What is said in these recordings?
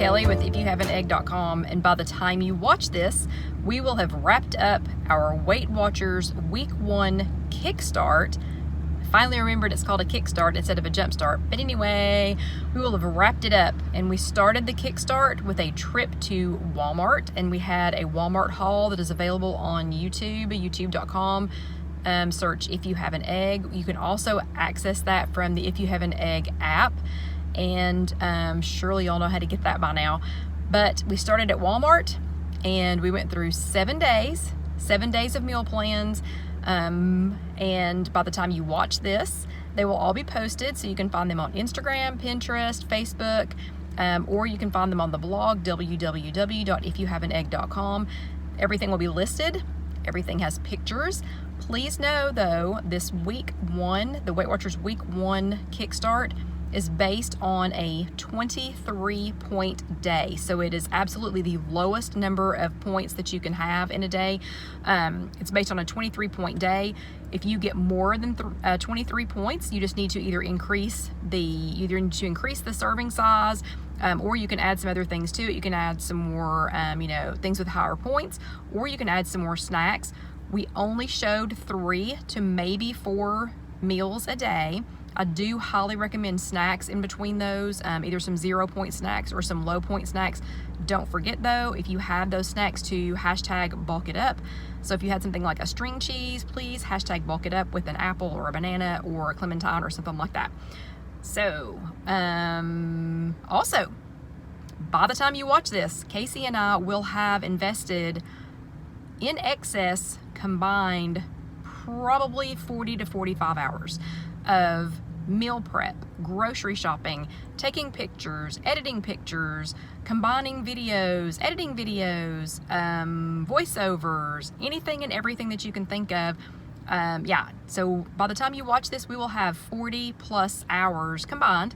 Kelly with IfYouHaveAnEgg.com, and by the time you watch this, we will have wrapped up our Weight Watchers Week 1 Kickstart. Finally remembered it's called a kickstart instead of a jump start. But anyway, we will have wrapped it up, and we started the kickstart with a trip to Walmart, and we had a Walmart haul that is available on YouTube, youtube.com. Search If You Have an Egg. You can also access that from the If You Have an Egg app, and surely y'all know how to get that by now. But we started at Walmart, and we went through 7 days of meal plans. And by the time you watch this, they will all be posted, so you can find them on Instagram, Pinterest, Facebook, or you can find them on the blog, www.ifyouhaveanegg.com. Everything will be listed. Everything has pictures. Please know, though, this week 1, the Weight Watchers Week 1 Kickstart, is based on a 23-point day. So it is absolutely the lowest number of points that you can have in a day. It's based on a 23-point day. If you get more than 23 points, you just need to either increase the serving size, or you can add some other things to it. You can add some more, things with higher points, or you can add some more snacks. We only showed 3 to maybe 4 meals a day. I do highly recommend snacks in between those, either some 0-point snacks or some low-point snacks. Don't forget, though, if you have those snacks, to hashtag bulk it up. So if you had something like a string cheese, please hashtag bulk it up with an apple or a banana or a clementine or something like that. So, also, by the time you watch this, Casey and I will have invested in excess combined probably 40 to 45 hours of meal prep, grocery shopping, taking pictures, editing pictures, combining videos, editing videos, voiceovers, anything and everything that you can think of. So by the time you watch this, we will have 40 plus hours combined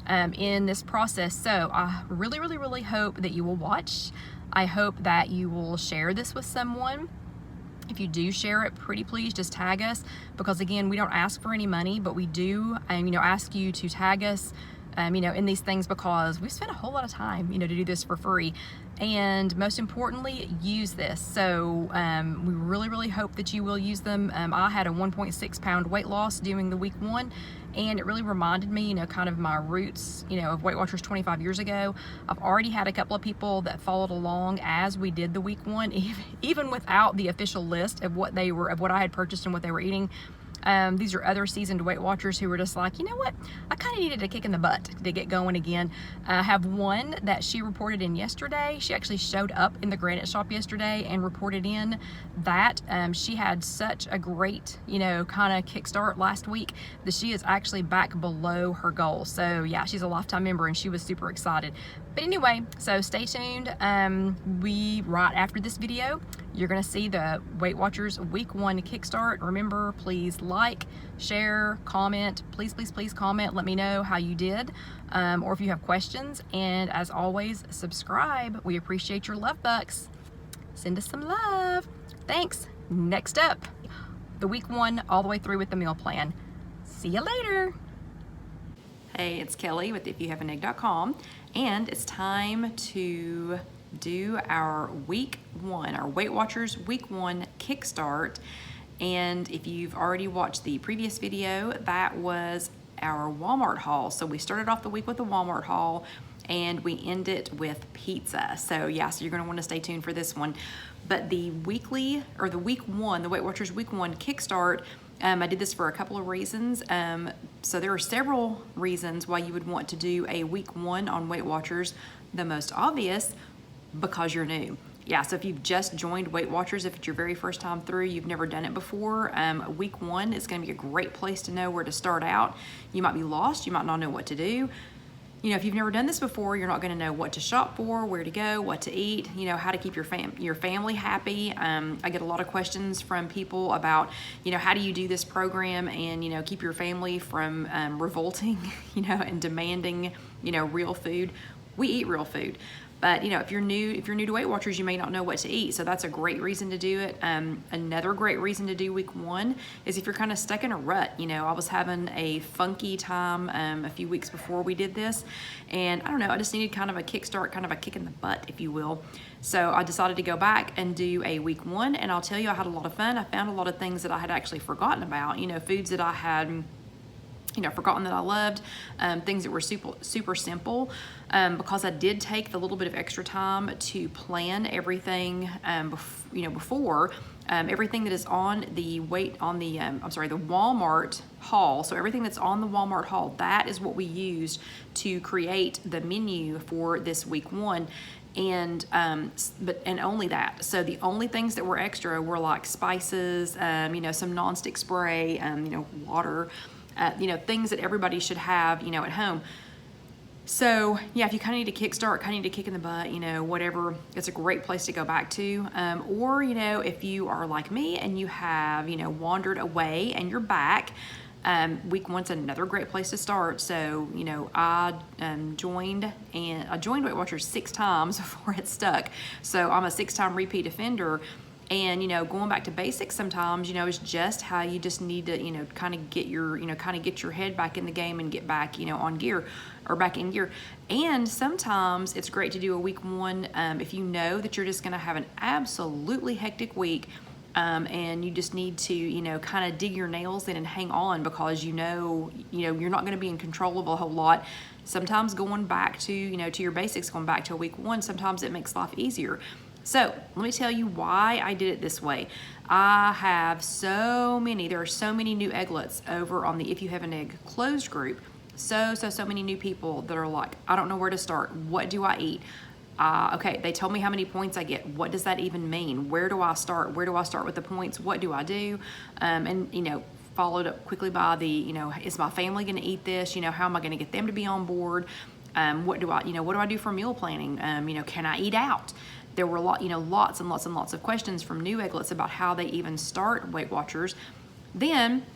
in this process. So I really, really, really hope that you will watch. I hope that you will share this with someone. If you do share it, pretty please just tag us, because again, we don't ask for any money, but we do, ask you to tag us, in these things, because we've spent a whole lot of time, to do this for free. And most importantly, use this. So we really, really hope that you will use them. I had a 1.6 pound weight loss doing the week 1, and it really reminded me, kind of my roots, of Weight Watchers 25 years ago. I've already had a couple of people that followed along as we did the week 1, even without the official list of what I had purchased and what they were eating. These are other seasoned Weight Watchers who were just like, you know what, I kind of needed a kick in the butt to get going again. I have one that she reported in yesterday. She actually showed up in the Granite shop yesterday and reported in that she had such a great, kind of kickstart last week that she is actually back below her goal. So yeah, she's a lifetime member and she was super excited. But anyway, so stay tuned. Right after this video, you're gonna see the Weight Watchers Week 1 Kickstart. Remember, please like, share, comment. Please, please, please comment. Let me know how you did, or if you have questions. And as always, subscribe. We appreciate your love bucks. Send us some love. Thanks. Next up, the Week 1 all the way through with the meal plan. See you later. Hey, it's Kelly with IfYouHaveAnEgg.com, and it's time to do our Week 1, our Weight Watchers Week 1 Kickstart. And if you've already watched the previous video, that was our Walmart haul. So we started off the week with the Walmart haul, and we end it with pizza. So yeah, so you're gonna wanna stay tuned for this one. But the Week 1, the Weight Watchers Week 1 Kickstart, I did this for a couple of reasons. So there are several reasons why you would want to do a Week 1 on Weight Watchers. The most obvious, because you're new. Yeah, so if you've just joined Weight Watchers, if it's your very first time through, you've never done it before, Week 1 is gonna be a great place to know where to start out. You might be lost, you might not know what to do. If you've never done this before, you're not gonna know what to shop for, where to go, what to eat, how to keep your family happy. I get a lot of questions from people about, how do you do this program and, keep your family from revolting, and demanding, real food. We eat real food, But if you're new to Weight Watchers, you may not know what to eat, so that's a great reason to do it. Another great reason to do week 1 is if you're kind of stuck in a rut. I was having a funky time a few weeks before we did this, and I don't know, I just needed kind of a kickstart, kind of a kick in the butt, if you will. So I decided to go back and do a week 1, and I'll tell you, I had a lot of fun. I found a lot of things that I had actually forgotten about, foods that I had forgotten that I loved, things that were super simple, because I did take the little bit of extra time to plan everything, before, everything that is on the Walmart haul. So everything that's on the Walmart haul, that is what we used to create the menu for this week 1. And only that. So the only things that were extra were like spices, some nonstick spray, water, things that everybody should have, at home. So yeah, if you kind of need a kickstart, kind of need a kick in the butt, whatever, it's a great place to go back to. Or, if you are like me and you have, wandered away and you're back, week 1's another great place to start. So, I joined Weight Watchers 6 times before it stuck. So I'm a 6-time repeat offender. And, going back to basics sometimes, is just how you just need to, kind of get your head back in the game and get back, on gear or back in gear. And sometimes it's great to do a week 1 if you know that you're just going to have an absolutely hectic week. And you just need to, kind of dig your nails in and hang on, because you're not going to be in control of a whole lot. Sometimes going back to, to your basics, going back to a week 1, sometimes it makes life easier. So let me tell you why I did it this way. There are so many new egglets over on the If You Have an Egg closed group. So many new people that are like, I don't know where to start. What do I eat? Okay, they told me how many points I get. What does that even mean? Where do I start? Where do I start with the points? What do I do? And followed up quickly by the, is my family going to eat this? How am I going to get them to be on board? What do I do for meal planning? Can I eat out? There were lots and lots of questions from new egglets about how they even start Weight Watchers. Then,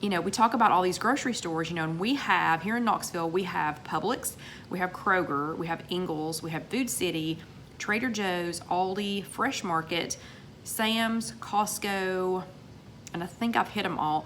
we talk about all these grocery stores, and we have, here in Knoxville, we have Publix, we have Kroger, we have Ingles, we have Food City, Trader Joe's, Aldi, Fresh Market, Sam's, Costco, and I think I've hit them all.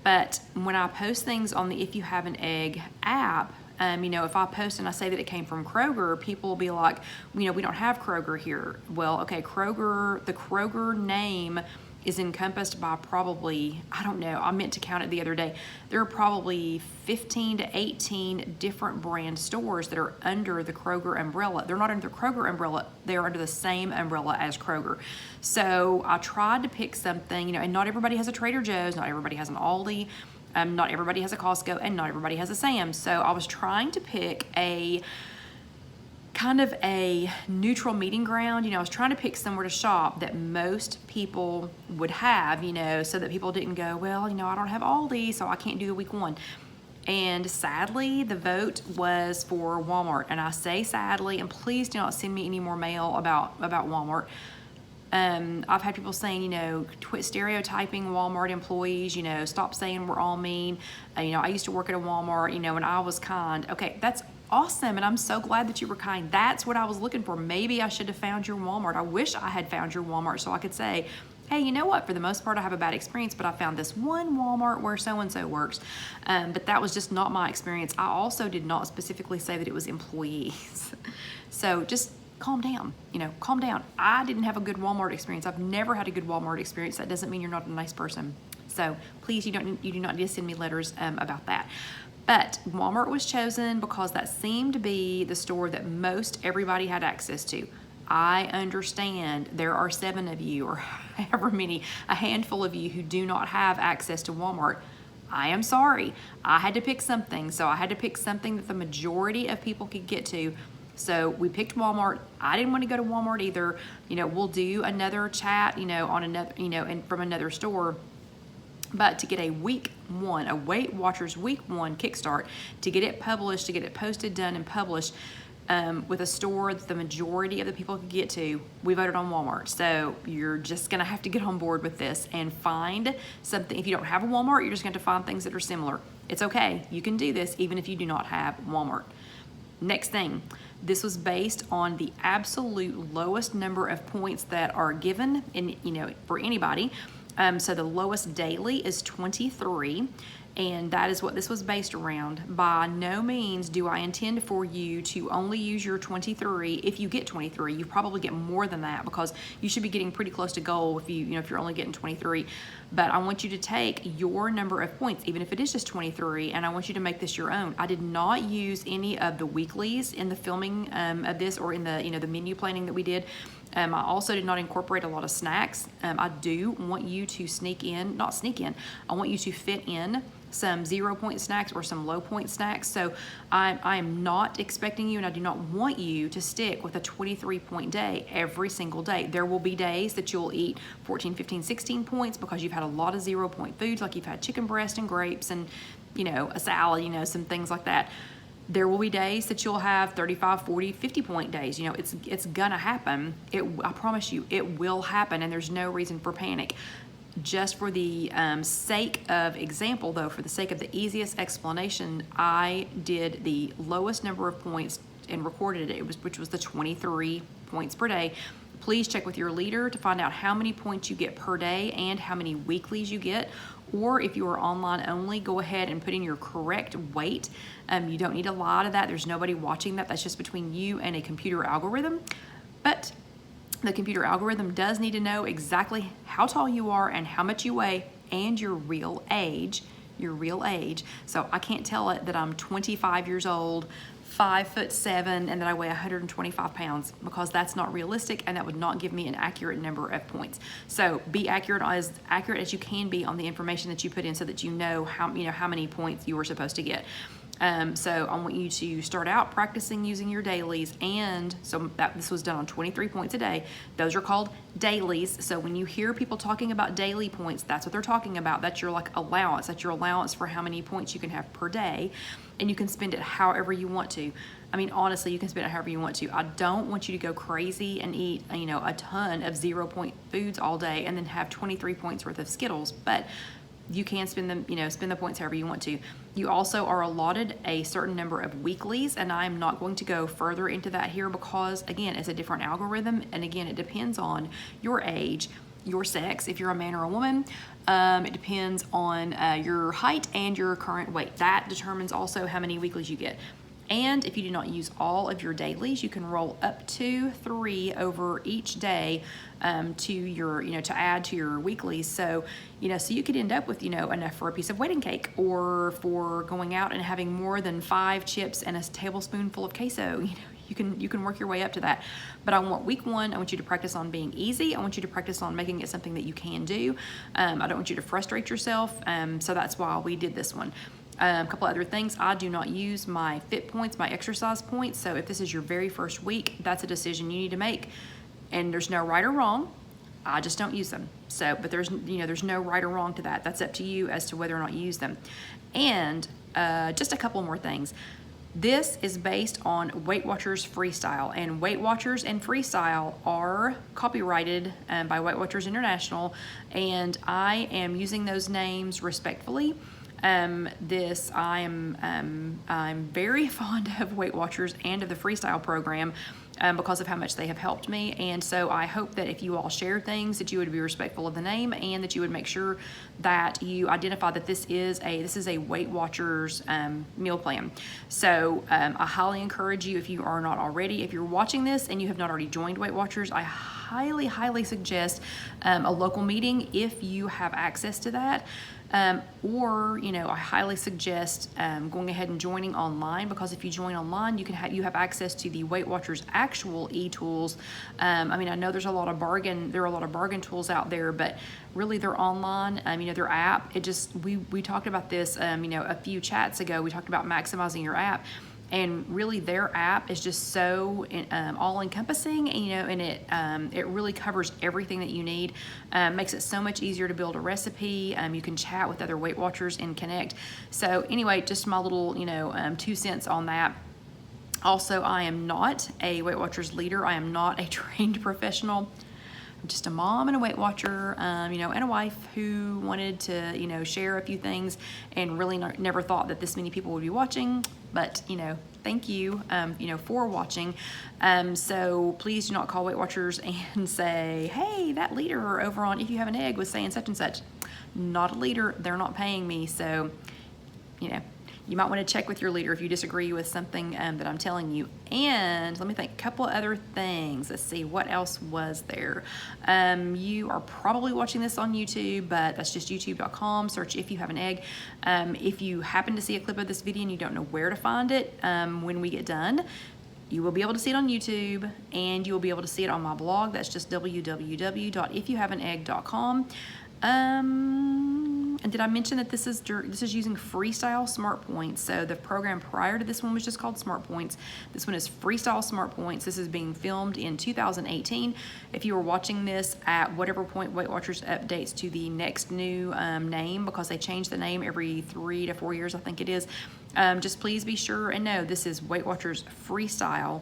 But when I post things on the If You Have an Egg app, if I post and I say that it came from Kroger, people will be like, we don't have Kroger here. Well, okay, the Kroger name is encompassed by probably, I don't know, I meant to count it the other day. There are probably 15 to 18 different brand stores that are under the Kroger umbrella. They're not under the Kroger umbrella, they're under the same umbrella as Kroger. So I tried to pick something, and not everybody has a Trader Joe's, not everybody has an Aldi, not everybody has a Costco, and not everybody has a Sam's. So I was trying to pick a kind of a neutral meeting ground. I was trying to pick somewhere to shop that most people would have, so that people didn't go, well, I don't have Aldi, so I can't do the week 1. And sadly, the vote was for Walmart. And I say sadly, and please do not send me any more mail about Walmart. I've had people saying, quit stereotyping Walmart employees, stop saying we're all mean. I used to work at a Walmart, and I was kind. Okay, that's awesome, and I'm so glad that you were kind. That's what I was looking for. Maybe I should have found your Walmart. I wish I had found your Walmart so I could say, hey, you know what? For the most part, I have a bad experience, but I found this one Walmart where so-and-so works. But that was just not my experience. I also did not specifically say that it was employees. So just calm down, calm down. I didn't have a good Walmart experience. I've never had a good Walmart experience. That doesn't mean you're not a nice person. So please, you do not need to send me letters about that. But Walmart was chosen because that seemed to be the store that most everybody had access to. I understand there are 7 of you, or however many, a handful of you who do not have access to Walmart. I am sorry. I had to pick something. So I had to pick something that the majority of people could get to. So we picked Walmart. I didn't want to go to Walmart either. We'll do another chat, on another, and from another store. But to get a week 1, a Weight Watchers week 1 kickstart, to get it published, to get it posted, done, and published with a store that the majority of the people could get to, we voted on Walmart. So you're just going to have to get on board with this and find something. If you don't have a Walmart, you're just going to find things that are similar. It's okay. You can do this even if you do not have Walmart. Next thing, This was based on the absolute lowest number of points that are given in, for anybody. So the lowest daily is 23, and that is what this was based around. By no means do I intend for you to only use your 23. If you get 23, you probably get more than that, because you should be getting pretty close to goal if if you're only getting 23. But I want you to take your number of points, even if it is just 23, and I want you to make this your own. I did not use any of the weeklies in the filming of this, or in the the menu planning that we did. I also did not incorporate a lot of snacks. I do want you to I want you to fit in some 0-point snacks or some low-point snacks. So I am not expecting you, and I do not want you to stick with a 23-point day every single day. There will be days that you'll eat 14, 15, 16 points because you've had a lot of 0-point foods, like you've had chicken breast and grapes and, a salad, some things like that. There will be days that you'll have 35, 40, 50-point days. It's gonna happen. I promise you, it will happen, and there's no reason for panic. Just for the sake of example, though, for the sake of the easiest explanation, I did the lowest number of points and recorded it, which was the 23 points per day. Please check with your leader to find out how many points you get per day and how many weeklies you get. Or if you are online only, go ahead and put in your correct weight. You don't need a lot of that. There's nobody watching that. That's just between you and a computer algorithm. But the computer algorithm does need to know exactly how tall you are and how much you weigh and your real age. So I can't tell it that I'm 25 years old, 5'7", and that I weigh 125 pounds, because that's not realistic, and that would not give me an accurate number of points. So be as accurate as you can be on the information that you put in, so that you know how many points you were supposed to get. So I want you to start out practicing using your dailies, and so this was done on 23 points a day. Those are called dailies. So when you hear people talking about daily points, that's what they're talking about. That's your allowance. That's your allowance for how many points you can have per day, and you can spend it however you want to. I mean, honestly, you can spend it however you want to. I don't want you to go crazy and eat, a ton of 0-point foods all day and then have 23 points worth of Skittles, but you can spend them, spend the points however you want to. You also are allotted a certain number of weeklies, and I'm not going to go further into that here because, again, it's a different algorithm, and again, it depends on your age, your sex, if you're a man or a woman. It depends on your height and your current weight. That determines also how many weeklies you get. And if you do not use all of your dailies, you can roll up to 3 over each day to your, to add to your weeklies. So, so you could end up with, enough for a piece of wedding cake, or for going out and having more than 5 chips and a tablespoonful of queso. You can work your way up to that. But I want week 1, I want you to practice on being easy. I want you to practice on making it something that you can do. I don't want you to frustrate yourself. So that's why we did this one. A couple other things. I do not use my fit points, my exercise points. So if this is your very first week, that's a decision you need to make. And there's no right or wrong. I just don't use them. So, but there's no right or wrong to that. That's up to you as to whether or not you use them. And just a couple more things. This is based on Weight Watchers Freestyle, and Weight Watchers and Freestyle are copyrighted by Weight Watchers International, and I am using those names respectfully. I'm very fond of Weight Watchers and of the Freestyle program because of how much they have helped me. And so I hope that if you all share things, that you would be respectful of the name, and that you would make sure that you identify that this is a Weight Watchers meal plan. So I highly encourage you, if you are not already, if you're watching this and you have not already joined Weight Watchers, I highly suggest a local meeting if you have access to that. Or I highly suggest going ahead and joining online, because if you join online, you have access to the Weight Watchers actual e-tools. I know there are a lot of bargain tools out there, but really they're online. Their app. We talked about this a few chats ago. We talked about maximizing your app. And really, their app is just so all-encompassing, and it really covers everything that you need. Makes it so much easier to build a recipe. You can chat with other Weight Watchers and connect. So anyway, just my little 2 cents on that. Also, I am not a Weight Watchers leader. I am not a trained professional. just a mom and a Weight Watcher, you know, and a wife who wanted to, you know, share a few things, and really never thought that this many people would be watching. But, you know, thank you, you know, for watching. So please do not call Weight Watchers and say, hey, that leader over on If You Have an Egg was saying such and such. Not a leader. They're not paying me. So, you know, you might want to check with your leader if you disagree with something that I'm telling you. And let me think, a couple other things. Let's see, what else was there? You are probably watching this on YouTube, but that's just youtube.com. Search If You Have an Egg. If you happen to see a clip of this video and you don't know where to find it when we get done, you will be able to see it on YouTube, and you will be able to see it on my blog. That's just www.ifyouhaveanegg.com. And did I mention that this is using Freestyle Smart Points? So the program prior to this one was just called Smart Points. This one is Freestyle Smart Points. This is being filmed in 2018. If you were watching this at whatever point Weight Watchers updates to the next new name, because they change the name every 3 to 4 years, I think it is, just please be sure and know this is Weight Watchers Freestyle.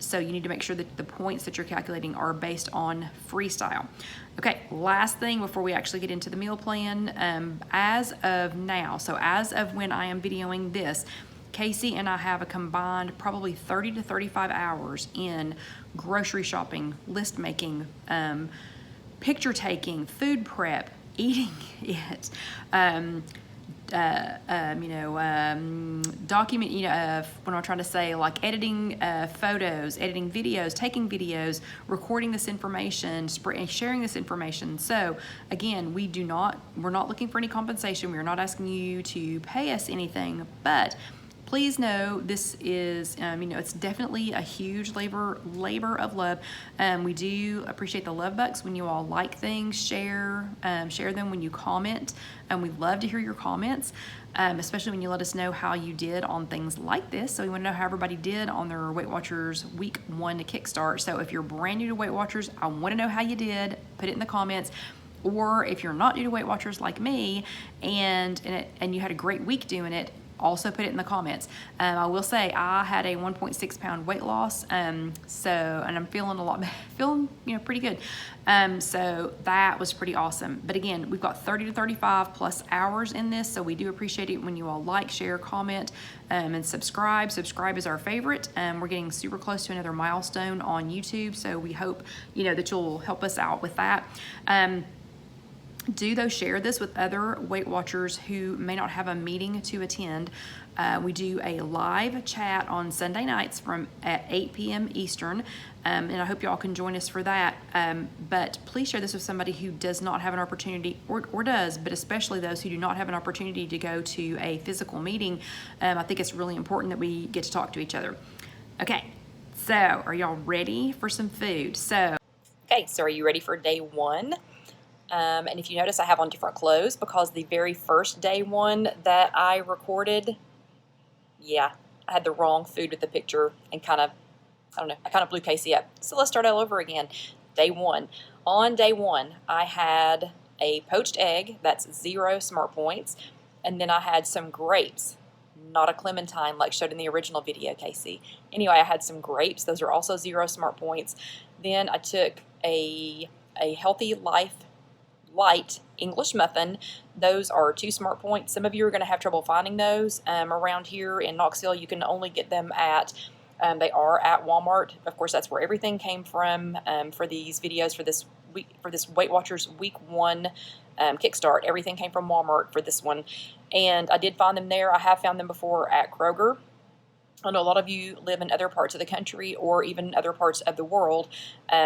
So you need to make sure that the points that you're calculating are based on freestyle. Okay, last thing before we actually get into the meal plan. As of now, so as of when I am videoing this, Casey and I have a combined probably 30 to 35 hours in grocery shopping, list making, picture taking, food prep, eating it, document, what I'm trying to say, like editing photos, editing videos, taking videos, recording this information, sharing this information. So again, we're not looking for any compensation. We're not asking you to pay us anything, but please know this is, it's definitely a huge labor of love. We do appreciate the love bucks when you all like things, share them when you comment, and we love to hear your comments, especially when you let us know how you did on things like this. So we want to know how everybody did on their Weight Watchers Week 1 to Kickstart. So if you're brand new to Weight Watchers, I want to know how you did. Put it in the comments. Or if you're not new to Weight Watchers like me, and you had a great week doing it, also put it in the comments. I will say I had a 1.6 pound weight loss, and I'm feeling pretty good. So that was pretty awesome. But again, we've got 30 to 35 plus hours in this, so we do appreciate it when you all like, share, comment, and subscribe. Subscribe is our favorite. We're getting super close to another milestone on YouTube, so we hope that you'll help us out with that. Do though share this with other Weight Watchers who may not have a meeting to attend. We do a live chat on Sunday nights at 8 p.m. Eastern, and I hope y'all can join us for that. But please share this with somebody who does not have an opportunity, or does, but especially those who do not have an opportunity to go to a physical meeting. I think it's really important that we get to talk to each other. Okay, so are y'all ready for some food? Okay, so are you ready for day 1? And if you notice, I have on different clothes because the very first day 1 that I recorded, I had the wrong food with the picture and I kind of blew Casey up. So let's start all over again. Day 1. On day 1, I had a poached egg, that's 0 smart points, and then I had some grapes, not a clementine like showed in the original video, Casey. Anyway, I had some grapes, those are also 0 smart points. Then I took a Healthy Life Light English muffin. Those are 2 smart points. Some of you are going to have trouble finding those. Around here in Knoxville, you can only get them they are at Walmart. Of course, that's where everything came from for these videos for this week, for this Weight Watchers Week 1 Kickstart. Everything came from Walmart for this one, and I did find them there. I have found them before at Kroger. I know a lot of you live in other parts of the country or even other parts of the world,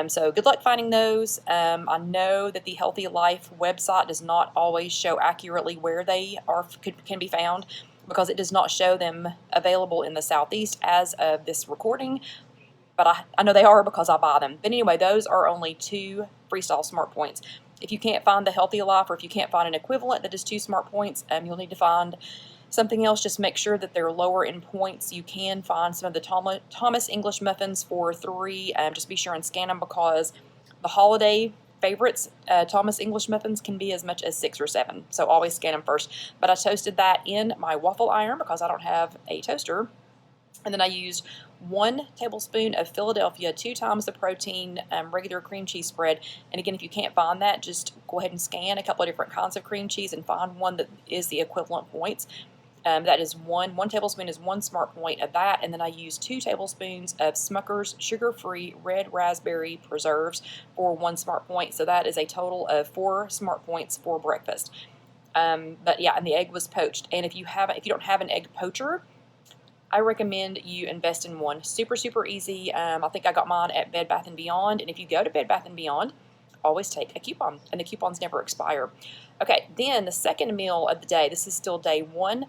so good luck finding those. I know that the Healthy Life website does not always show accurately where they can be found, because it does not show them available in the Southeast as of this recording, but I know they are because I buy them. But anyway, those are only 2 Freestyle Smart Points. If you can't find the Healthy Life, or if you can't find an equivalent that is 2 smart points, you'll need to find something else. Just make sure that they're lower in points. You can find some of the Thomas English muffins for 3. Just be sure and scan them, because the holiday favorites, Thomas English muffins, can be as much as 6 or 7. So always scan them first. But I toasted that in my waffle iron because I don't have a toaster. And then I used 1 tablespoon of Philadelphia, 2 times the protein regular cream cheese spread. And again, if you can't find that, just go ahead and scan a couple of different kinds of cream cheese and find one that is the equivalent points. That is one tablespoon is 1 smart point of that, and then I use 2 tablespoons of Smucker's sugar-free red raspberry preserves for 1 smart point. So that is a total of 4 smart points for breakfast. But yeah, and the egg was poached. And if you don't have an egg poacher, I recommend you invest in one. Super, super easy. I think I got mine at Bed Bath & Beyond. And if you go to Bed Bath & Beyond, always take a coupon, and the coupons never expire. Okay, then the second meal of the day, this is still day 1.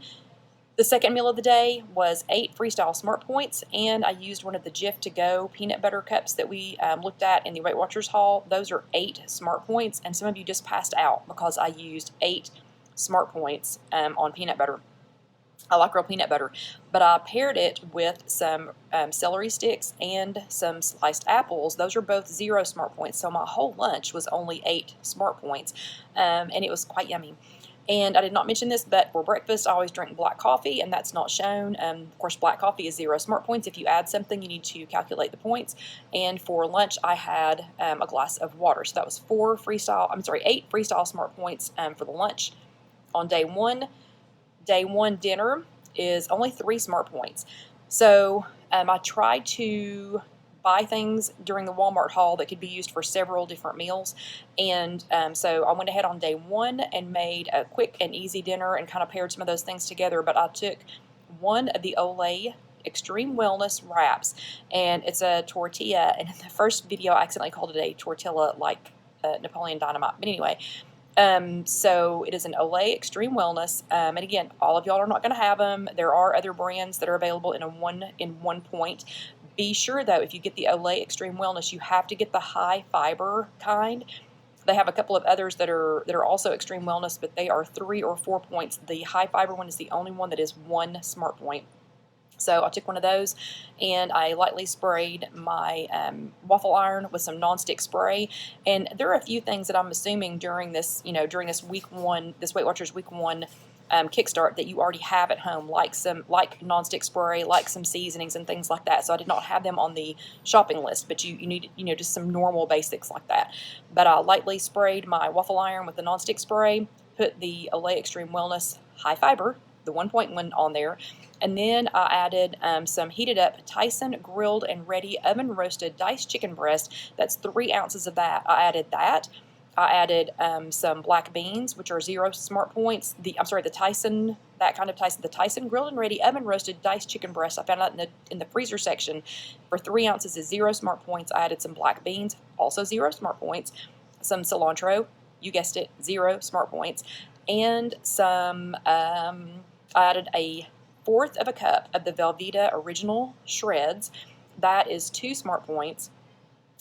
The second meal of the day was 8 Freestyle Smart Points, and I used one of the Jif to go peanut butter cups that we looked at in the Weight Watchers haul. Those are 8 Smart Points, and some of you just passed out because I used 8 Smart Points on peanut butter. I like real peanut butter, but I paired it with some celery sticks and some sliced apples. Those are both 0 Smart Points, so my whole lunch was only 8 Smart Points, and it was quite yummy. And I did not mention this, but for breakfast, I always drink black coffee, and that's not shown. Of course, black coffee is 0 smart points. If you add something, you need to calculate the points. And for lunch, I had a glass of water. So that was 8 Freestyle Smart Points for the lunch on day 1. Day 1 dinner is only 3 smart points. So I tried to buy things during the Walmart haul that could be used for several different meals. And so I went ahead on day 1 and made a quick and easy dinner and kind of paired some of those things together. But I took one of the Olay Extreme Wellness wraps, and it's a tortilla. And in the first video, I accidentally called it a tortilla like Napoleon Dynamite. But anyway, so it is an Olay Extreme Wellness. And again, all of y'all are not going to have them. There are other brands that are available in one point. Be sure, though, if you get the Olay Extreme Wellness, you have to get the high fiber kind. They have a couple of others that are also Extreme Wellness, but they are 3 or 4 points. The high fiber one is the only one that is 1 smart point. So I took one of those, and I lightly sprayed my waffle iron with some nonstick spray. And there are a few things that I'm assuming during this, week 1, this Weight Watchers week 1 kickstart that you already have at home, like nonstick spray, like some seasonings and things like that. So I did not have them on the shopping list, but you need, just some normal basics like that. But I lightly sprayed my waffle iron with the nonstick spray, put the Olay Extreme Wellness high fiber, the 1 point one, on there. And then I added some heated up Tyson grilled and ready oven roasted diced chicken breast. That's 3 ounces of that. I added that. I added some black beans, which are 0 smart points. The Tyson grilled and ready oven roasted diced chicken breast. I found that in the freezer section for 3 ounces is 0 smart points. I added some black beans, also 0 smart points. Some cilantro, you guessed it, 0 smart points, and some. I added a 1/4 of a cup of the Velveeta Original Shreds. That is 2 smart points.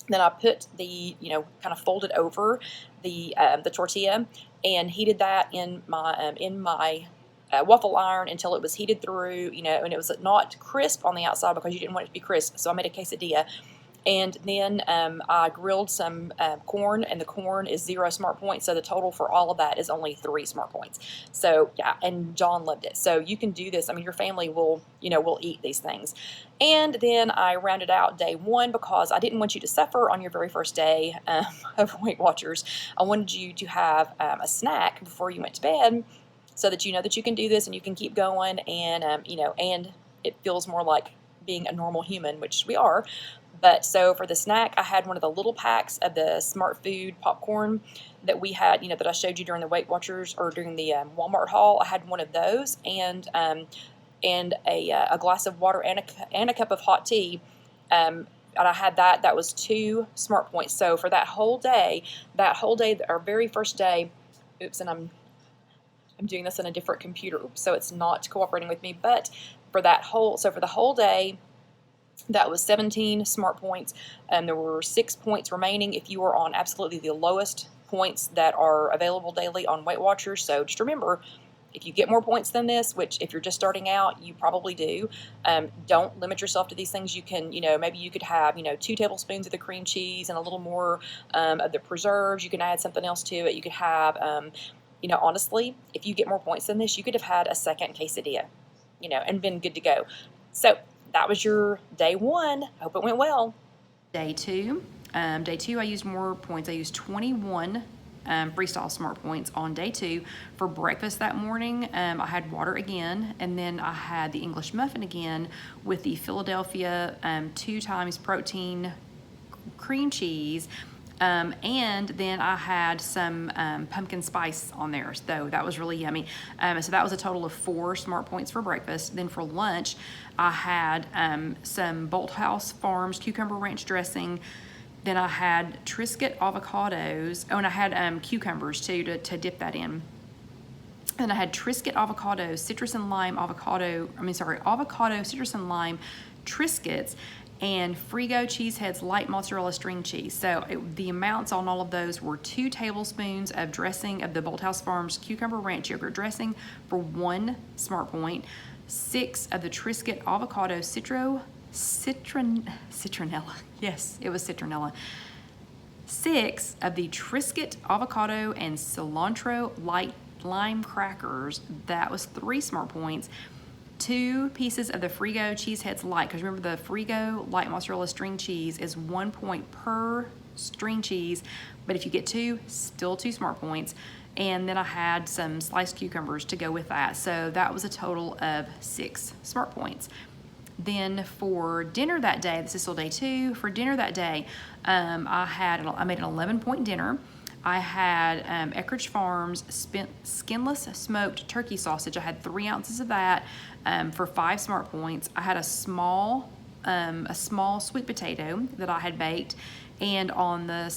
Then I put the, kind of folded over the tortilla and heated that in my waffle iron until it was heated through, and it was not crisp on the outside because you didn't want it to be crisp. So I made a quesadilla. And then I grilled some corn, and the corn is 0 smart points. So the total for all of that is only 3 smart points. So yeah, and John loved it. So you can do this. I mean, your family will eat these things. And then I rounded out day 1 because I didn't want you to suffer on your very first day of Weight Watchers. I wanted you to have a snack before you went to bed, so that you know that you can do this and you can keep going, and and it feels more like being a normal human, which we are. But so for the snack, I had one of the little packs of the Smart Food popcorn that we had, that I showed you during the Weight Watchers or during the Walmart haul. I had one of those and a glass of water and a cup of hot tea. And I had that. That was 2 smart points. So for that whole day, our very first day, oops, and I'm doing this on a different computer, so it's not cooperating with me. But for the whole day, that was 17 smart points, and there were 6 points remaining if you are on absolutely the lowest points that are available daily on Weight Watchers. So just remember, if you get more points than this, which if you're just starting out, you probably do, don't limit yourself to these things. You can, maybe you could have, 2 tablespoons of the cream cheese and a little more of the preserves. You can add something else to it. You could have, honestly, if you get more points than this, you could have had a second quesadilla, and been good to go. So that was your day one. Hope it went well. Day two. Day two, I used more points. I used 21 freestyle smart points on day two. For breakfast that morning, I had water again, and then I had the English muffin again with the Philadelphia 2 times protein cream cheese. And then I had some pumpkin spice on there, so that was really yummy. So that was a total of 4 smart points for breakfast. Then for lunch, I had some Bolthouse Farms cucumber ranch dressing. Then I had Triscuit avocados. Oh, and I had cucumbers too to dip that in. And I had Triscuit avocado, citrus and lime avocado, avocado, citrus and lime Triscuits, and Frigo Cheeseheads light mozzarella string cheese. So the amounts on all of those were 2 tablespoons of dressing of the Bolthouse Farms cucumber ranch yogurt dressing for 1 smart point, 6 of the Triscuit avocado citronella. Yes, it was citronella. 6 of the Triscuit avocado and cilantro light lime crackers. That was 3 smart points. 2 pieces of the Frigo Cheeseheads light, because remember the Frigo light mozzarella string cheese is 1 point per string cheese, but if you get 2, still 2 smart points. And then I had some sliced cucumbers to go with that. So that was a total of 6 smart points. Then for dinner that day, this is still day 2, for dinner that day, I made an 11-point dinner. I had Eckrich Farms skinless smoked turkey sausage. I had 3 ounces of that for 5 smart points. I had a small sweet potato that I had baked, and on the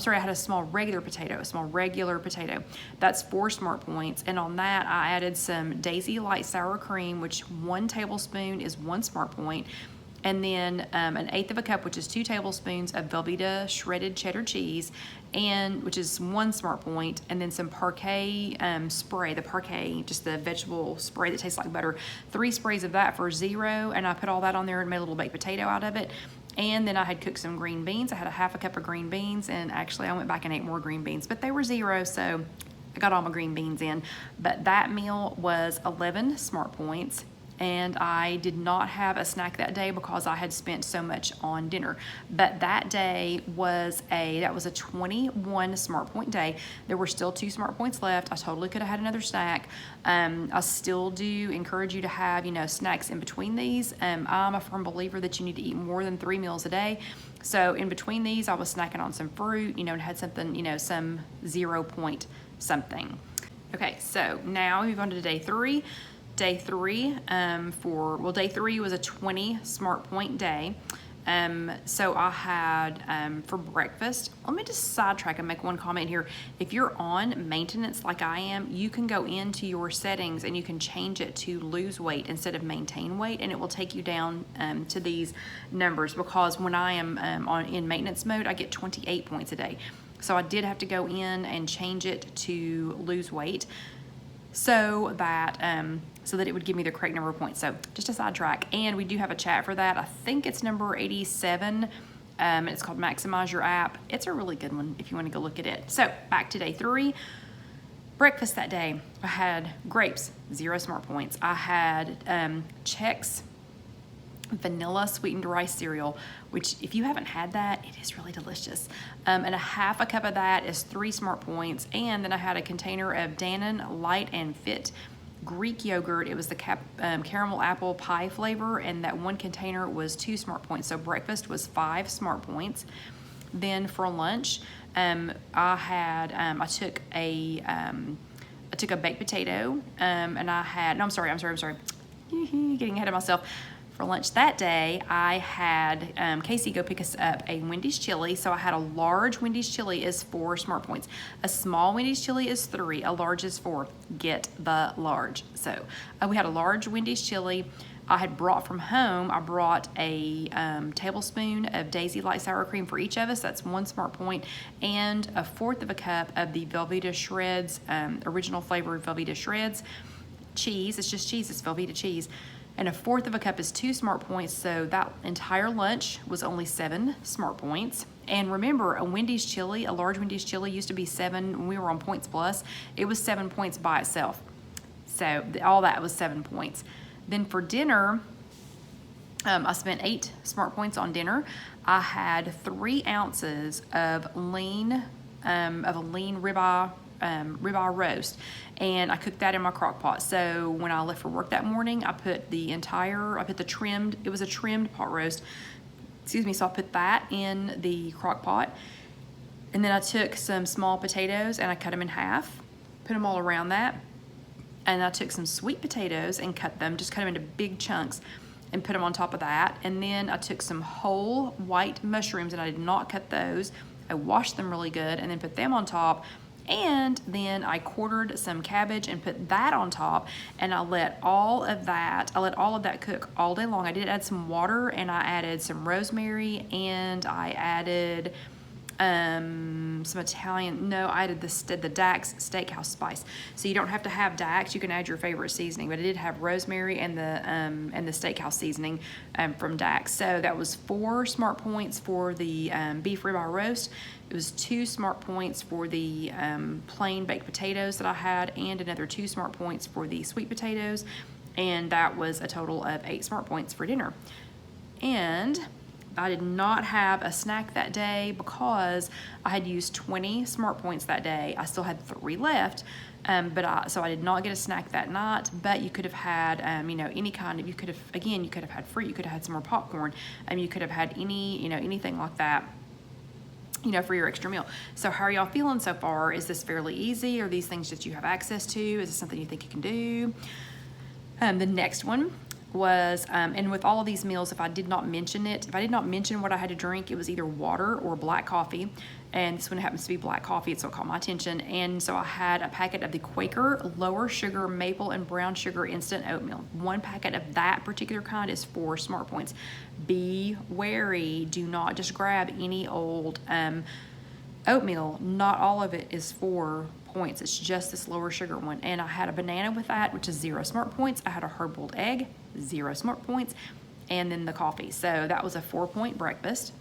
I had a small regular potato. That's 4 smart points. And on that, I added some Daisy light sour cream, which 1 tablespoon is 1 smart point. And then 1/8 of a cup, which is 2 tablespoons of Velveeta shredded cheddar cheese, which is 1 smart point. And then some Parquet spray, just the vegetable spray that tastes like butter. 3 sprays of that for 0. And I put all that on there and made a little baked potato out of it. And then I had cooked some green beans. I had a 1/2 cup of green beans, and actually I went back and ate more green beans, but they were 0, so I got all my green beans in. But that meal was 11 smart points, and I did not have a snack that day because I had spent so much on dinner. But that day was a 21 smart point day. There were still 2 smart points left. I totally could have had another snack. I still do encourage you to have, snacks in between these. I'm a firm believer that you need to eat more than 3 meals a day. So in between these, I was snacking on some fruit, and had something, some 0 point something. Okay, so now we move on to day 3. Day 3 day 3 was a 20 smart point day. So I had for breakfast, let me just sidetrack and make one comment here. If you're on maintenance like I am, you can go into your settings and you can change it to lose weight instead of maintain weight, and it will take you down to these numbers, because when I am in maintenance mode, I get 28 points a day. So I did have to go in and change it to lose weight, so that it would give me the correct number of points. So just a sidetrack. And we do have a chat for that. I think it's number 87. It's called Maximize Your App. It's a really good one if you want to go look at it. So back to day 3. Breakfast that day, I had grapes, 0 smart points. I had Chex vanilla sweetened rice cereal, which if you haven't had that, it is really delicious. And a 1/2 cup of that is 3 smart points. And then I had a container of Dannon Light and Fit Greek yogurt. It was the caramel apple pie flavor, and that 1 container was 2 smart points. So breakfast was 5 smart points. Then for lunch, I took a baked potato, and I had, no, I'm sorry, getting ahead of myself. For lunch that day, I had Casey go pick us up a Wendy's chili. So I had a large Wendy's chili is 4 smart points. A small Wendy's chili is 3. A large is 4. Get the large. So we had a large Wendy's chili. I had brought from home, I brought a tablespoon of Daisy light sour cream for each of us. That's 1 smart point. And a 1/4 of a cup of the Velveeta Shreds, original flavored Velveeta Shreds cheese. It's just cheese. It's Velveeta cheese. And a 1/4 of a cup is 2 smart points. So that entire lunch was only 7 smart points. And remember, a Wendy's chili, a large Wendy's chili used to be 7 when we were on Points Plus. It was 7 points by itself. So all that was 7 points. Then for dinner, I spent 8 smart points on dinner. I had 3 ounces of a lean ribeye roast, and I cooked that in my crock pot. So when I left for work that morning, I put the trimmed, it was a trimmed pot roast, excuse me, so I put that in the crock pot. And then I took some small potatoes and I cut them in half, put them all around that. And I took some sweet potatoes and cut them into big chunks and put them on top of that. And then I took some whole white mushrooms and I did not cut those. I washed them really good and then put them on top. And then I quartered some cabbage and put that on top, and I let all of that cook all day long. I did add some water, and I added some rosemary, and I added some Italian, no, I added the Dax Steakhouse spice. So you don't have to have Dax, you can add your favorite seasoning, but I did have rosemary and the Steakhouse seasoning from Dax. So that was 4 smart points for the beef ribeye roast. It was 2 smart points for the plain baked potatoes that I had, and another 2 smart points for the sweet potatoes, and that was a total of 8 smart points for dinner. And I did not have a snack that day because I had used 20 smart points that day. I still had 3 left, so I did not get a snack that night. But you could have had, any kind of. You could have had fruit. You could have had some more popcorn. You could have had anything like that, for your extra meal. So how are y'all feeling so far? Is this fairly easy? Are these things that you have access to? Is this something you think you can do? The next one was, and with all of these meals, if I did not mention what I had to drink, it was either water or black coffee. And this one happens to be black coffee, so it caught my attention. And so I had a packet of the Quaker lower sugar maple and brown sugar instant oatmeal. 1 packet of that particular kind is 4 smart points. Be wary, do not just grab any old oatmeal. Not all of it is 4 points. It's just this lower sugar one. And I had a banana with that, which is 0 smart points. I had a hard-boiled egg, 0 smart points, and then the coffee. So that was a 4-point breakfast.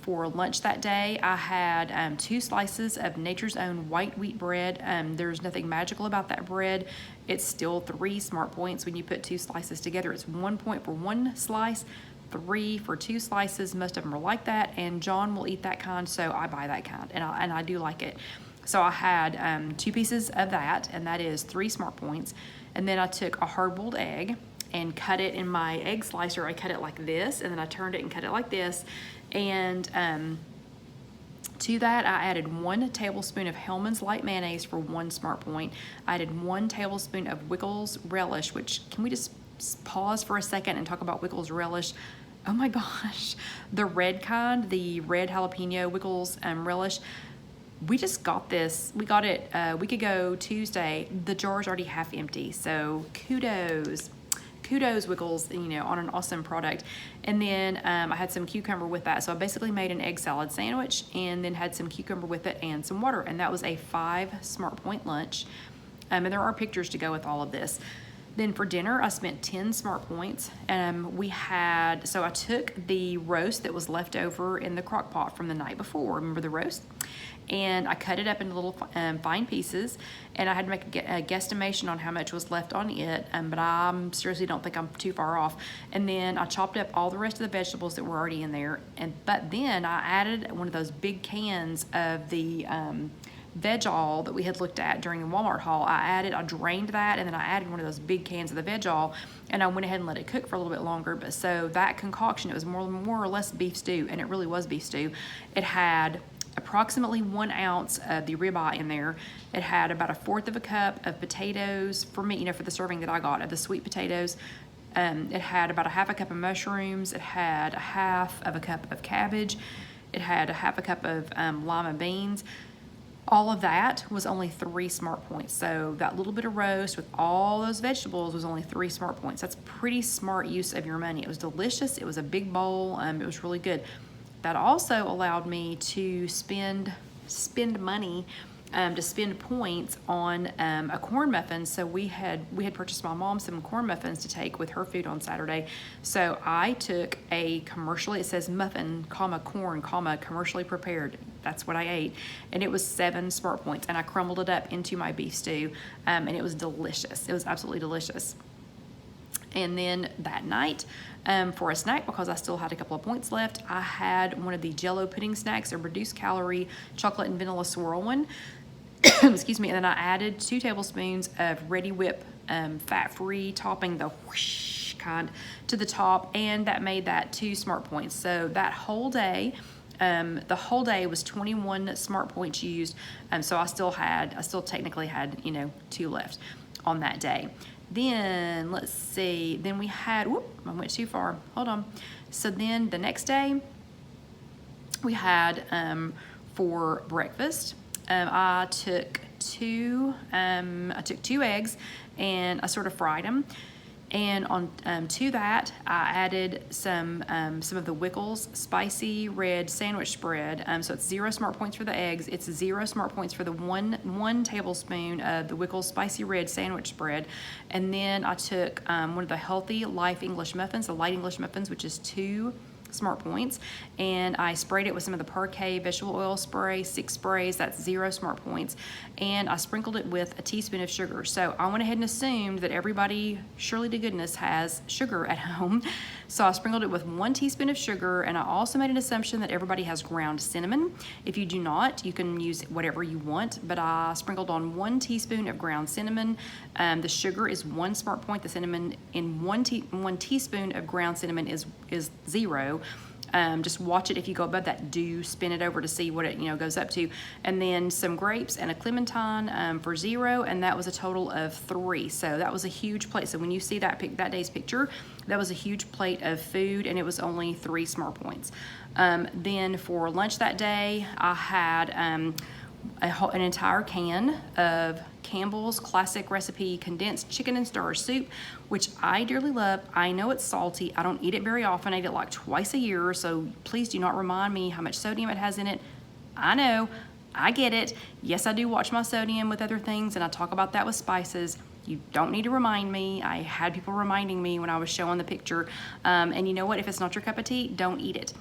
For lunch that day, I had 2 slices of Nature's Own white wheat bread. There's nothing magical about that bread. It's still 3 smart points when you put 2 slices together. It's 1 point for 1 slice, 3 for 2 slices. Most of them are like that, and John will eat that kind, so I buy that kind, and I do like it. So I had 2 pieces of that, and that is 3 smart points. And then I took a hard-boiled egg and cut it in my egg slicer. I cut it like this, and then I turned it and cut it like this. And to that, I added 1 tablespoon of Hellmann's light mayonnaise for 1 smart point. I added 1 tablespoon of Wiggles relish, which, can we just pause for a second and talk about Wiggles relish? Oh my gosh, the red kind, the red jalapeno Wiggles relish. We just got this. We got it a week ago, Tuesday. The jar's already half empty, so kudos Wiggles, on an awesome product. And then I had some cucumber with that, so I basically made an egg salad sandwich and then had some cucumber with it and some water, and that was a 5 smart point lunch. And there are pictures to go with all of this. Then for dinner, I spent 10 smart points. So I took the roast that was left over in the crock pot from the night before. Remember the roast? And I cut it up into little fine pieces, and I had to make a guesstimation on how much was left on it, but I seriously don't think I'm too far off. And then I chopped up all the rest of the vegetables that were already in there, but then I added one of those big cans of the veg oil that we had looked at during the Walmart haul. I drained that, and then I added one of those big cans of the veg oil, and I went ahead and let it cook for a little bit longer. But so that concoction, it was more or less beef stew, and it really was beef stew. It had approximately 1 ounce of the ribeye in there. It had about 1/4 of a cup of potatoes for me, for the serving that I got of the sweet potatoes. It had about 1/2 a cup of mushrooms. It had 1/2 of a cup of cabbage. It had 1/2 a cup of lima beans. All of that was only 3 smart points. So that little bit of roast with all those vegetables was only 3 smart points. That's pretty smart use of your money. It was delicious. It was a big bowl. It was really good. That also allowed me to spend money, to spend points on a corn muffin. So we had purchased my mom some corn muffins to take with her food on Saturday. So I took it says muffin, corn, commercially prepared. That's what I ate. And it was 7 smart points. And I crumbled it up into my beef stew. And it was delicious. It was absolutely delicious. And then that night, for a snack, because I still had a couple of points left, I had one of the Jell-O pudding snacks, a reduced calorie chocolate and vanilla swirl one. Excuse me. And then I added 2 tablespoons of Ready Whip fat-free topping, the whoosh kind, to the top, and that made that 2 smart points. So that whole day, the whole day was 21 smart points used. So I still technically had, 2 left on that day. Then let's see, then we had, whoop, I went too far, hold on. So then the next day we had, for breakfast, I took 2 eggs and I sort of fried them. And on to that, I added some of the Wickles spicy red sandwich spread. So it's 0 smart points for the eggs. It's 0 smart points for the one tablespoon of the Wickles spicy red sandwich spread. And then I took one of the Healthy Life English muffins, the light English muffins, which is 2 smart points, and I sprayed it with some of the Parquet vegetable oil spray, 6 sprays, that's 0 smart points, and I sprinkled it with a teaspoon of sugar. So I went ahead and assumed that everybody, surely to goodness, has sugar at home. So I sprinkled it with 1 teaspoon of sugar, and I also made an assumption that everybody has ground cinnamon. If you do not, you can use whatever you want, but I sprinkled on 1 teaspoon of ground cinnamon. The sugar is 1 smart point. The cinnamon in 1 teaspoon of ground cinnamon is 0. Just watch it. If you go above that, do spin it over to see what it goes up to. And then some grapes and a clementine for 0, and that was a total of 3. So that was a huge plate. So when you see that day's picture, that was a huge plate of food, and it was only 3 smart points. Then for lunch that day, I had an entire can of Campbell's classic recipe condensed chicken and star soup, which I dearly love. I know it's salty. I don't eat it very often. I eat it like twice a year, so please do not remind me how much sodium it has in it. I know, I get it. Yes, I do watch my sodium with other things, and I talk about that with spices. You don't need to remind me. I had people reminding me when I was showing the picture. And you know what? If it's not your cup of tea, don't eat it.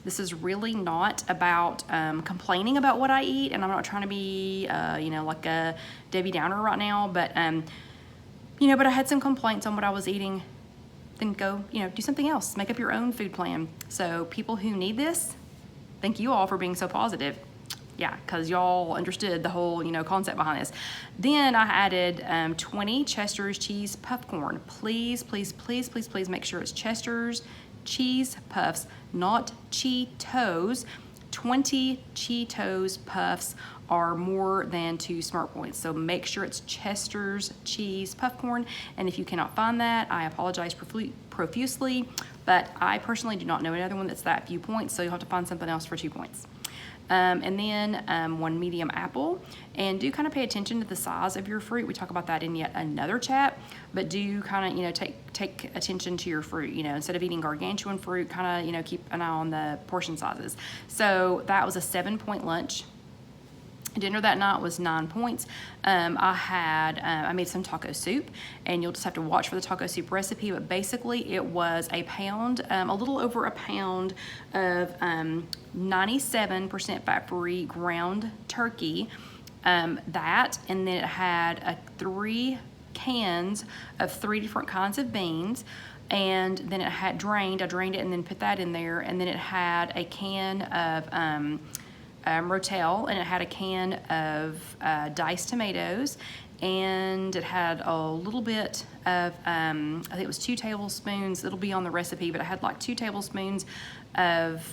This is really not about complaining about what I eat, and I'm not trying to be, like a Debbie Downer right now, but, but I had some complaints on what I was eating. Then go, do something else. Make up your own food plan. So people who need this, thank you all for being so positive. Yeah, because y'all understood the whole, concept behind this. Then I added 20 Chester's cheese puffcorn. Please, please, please, please, please make sure it's Chester's cheese puffs, not Cheetos. 20 Cheetos puffs are more than 2 smart points. So make sure it's Chester's cheese puffcorn. And if you cannot find that, I apologize profusely, but I personally do not know another one that's that few points, so you'll have to find something else for 2 points. And then 1 medium apple, and do kind of pay attention to the size of your fruit. We talk about that in yet another chat, but do kind of, take attention to your fruit, instead of eating gargantuan fruit, kind of, keep an eye on the portion sizes. So that was a 7-point lunch. Dinner that night was 9 points. I made some taco soup, and you'll just have to watch for the taco soup recipe, but basically it was a pound, a little over a pound of 97% fat-free ground turkey, and then it had 3 cans of 3 different kinds of beans, and then it had I drained it and then put that in there, and then it had a can of Rotel, and it had a can of diced tomatoes, and it had a little bit of, I think it was 2 tablespoons, it'll be on the recipe, but I had like 2 tablespoons of